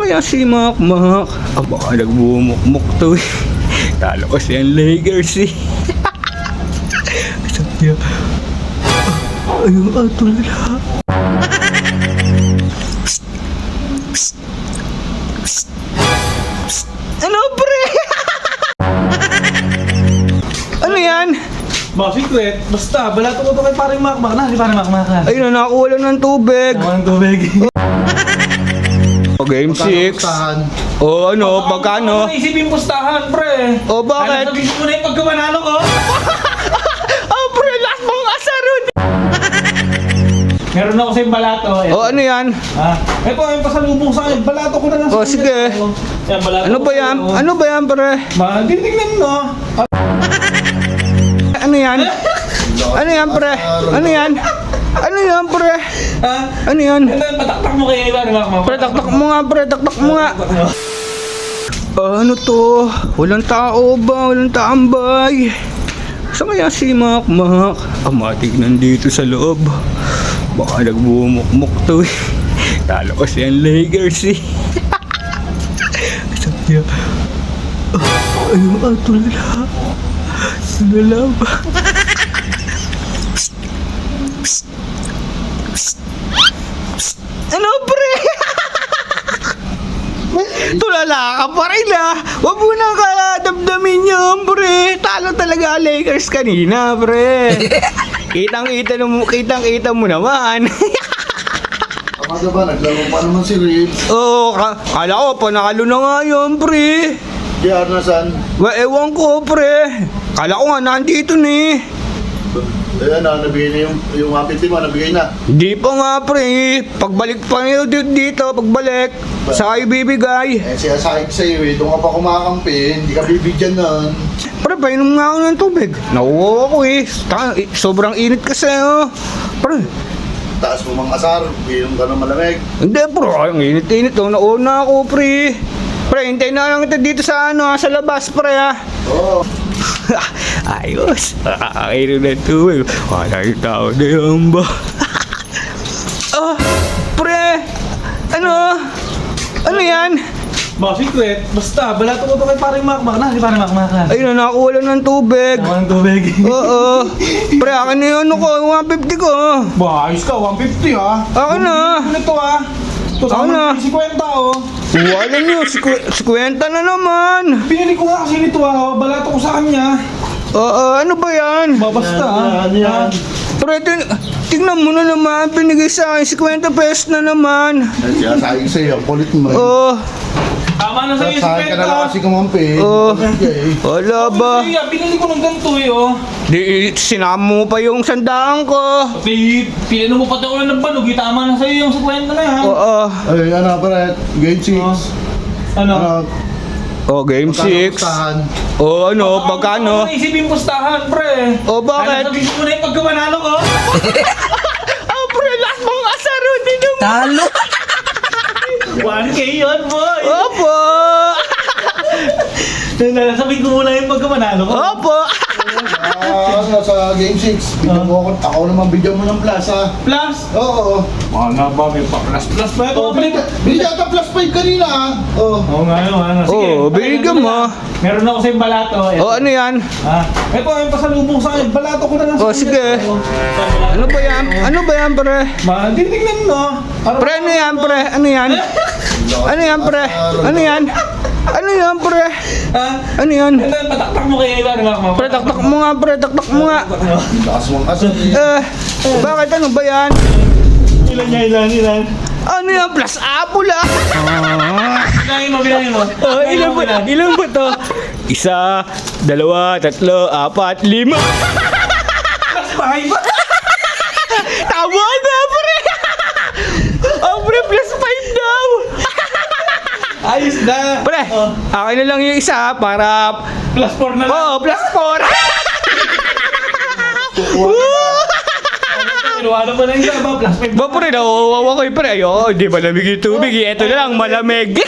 Saan kaya si Makmak? Baka nagbumukmuk to eh. Talo ko siyang Lakers eh. Saan kaya? Ayun, tulala. Ano, pre? Ano yan? Mga secret, basta, balato ko to kay paring Makmak na, si paring Makmak na. Ayun na, nakuha lang ng tubig. Nakuha ng tubig. Game 6. O ano, pagkano? Ano isipin pustahan, pre? O bakit? Ano, sabihin mo na yung pagkamanalo ko? Oh, pre, last mong asarod. Meron ako sa yung balato. O ano yan? Ito, yung pasalubong sa akin, balato ko na lang. O sige. Yan, balato Ano ko ba yan? sa'yo. Ano ba yan, pre? Titignan mo. Ano yan? Ano yan, pre? Ano yan? Ano yan, pre? Ha? Ano yan? Ito, pataktak mo kayo, paring Makmak. Pre, taktak mo nga, pre. Taktak mo nga. Ano to? Walang tao ba? Walang tambay. Saan kaya si Makmak? Matig nandito sa loob. Baka nagbumukmuk to eh. Talo ko siyang Lakers eh. Saan kaya? Ayun, tulala. Tulala ba? Ano, pre? Tulala ka pa rin ah. Huwag mo nang kadamdamin yun, pre. Talo talaga ang Lakers kanina, pre. Kitang-kita mo naman. Akala ba, naglaro pa naman si Reeves. Oo, kala ko, panalo na nga yun, pre. JR na saan? Ewan ko, pre. Kala ko nga, nandito ni. Ayan na, nabigay na yung 150 mo, nabigay na. Hindi pa nga, pre. Pagbalik pa nyo dito, pagbalik. Saka ibibigay. Eh, siya sahig sa'yo eh, doon ka pa kumakampi, hindi ka bibigyan nun. Pre, painom nga ako ng tubig. Nauwaw ako eh. Sobrang init kasi, oh. Pre, Taas mo mga asar, inom ka ng malamig. hindi, bro. Ang init-init, oh. Nauna ako, pre. Pre, hintayin na lang kita dito sa sa labas, pre, ah. Oo. Ayos. Nakakainom ng tubig. Wala yung tao na yan ba? Pre. Ano? Ano yan? Mga secret, basta, balato ko to kay paring Makmak na, si paring Makmak na. Ayun na, nakuha lang ng tubig. Nakuha ng tubig. Oo. Pre, akin na yung ano ko, 150 ko. Ba, ayos ka, 150 ha. Ako na. Ano to ha? Ito Ako na. sa 50 oh. Wala nyo, 50 na naman. Pinili ko nga kasi nito ha, balato ko sa kanya. Ano ba yan? Basta ha. Yan. Pre, tingnan mo na naman, binigay sa akin, 50 pesos na naman. Eh, siya sahig sa'yo, ang kulit mo. Oh, Tama na sa'yo yung Sahig ka na lang 50. kasi kumampi. Oo. Okay. wala ba? Kuya, binili ko ng ganito eh oh. Di, sinama mo pa yung sandaan ko. Pinano mo pati ulan ng banog, tama na sa'yo yung 50 na yan. Oo. Ay, ano pare, game 6. Ano? Game 6. Ano, pagkano? Ano isipin pustahan, pre? O, bakit? Ano, sabihin mo na yung pagkamanalo ko? Pre, last mong asaro din naman. Talo. 1K yun, boy! Opo. Sabihin ko muna yung pagkamanalo ko. Opo. Sa game 6, bigyan mo ako naman bigyan mo ng plus ha. Plus? Oo. Ano ba, may pa-plus pa ito. Bigyan ka plus 5 kanina ha. Oo. Oo nga yun, ano. Sige. Oo, bigyan mo. Meron ako sa yung balato. Ano yan? Ito, yung pasalubong sa akin, balato ko na lang. Sige. Ano ba yan? Ano ba yan, pre? Titignan mo. Pre, ano yan, pre? Ano yan? Ano yan, pre? Ano yan? Ano yan, pre? Ano yan? Ito, pataktak mo kayo, paring Makmak. Pre, taktak mo nga, pre. Taktak mo nga. Lakas mong asar. Bakit? Ano ba yan? Ilan. Ano yan? Plus apple, ah. Bilangin mo. Ilan ba to? 1, 2, 3, 4, 5. Plus 5? Tama na, pre. Pre, plus 5 daw. Ayos na. Pre, akin na lang yung isa para... Plus 4 na lang. Oo, plus 4. Ano pa na yung isa ba? Plus 5. Ba, pre, nawawawa ko yung pre. Ayoko, di malamig yung tubig. Ito na lang, malamig.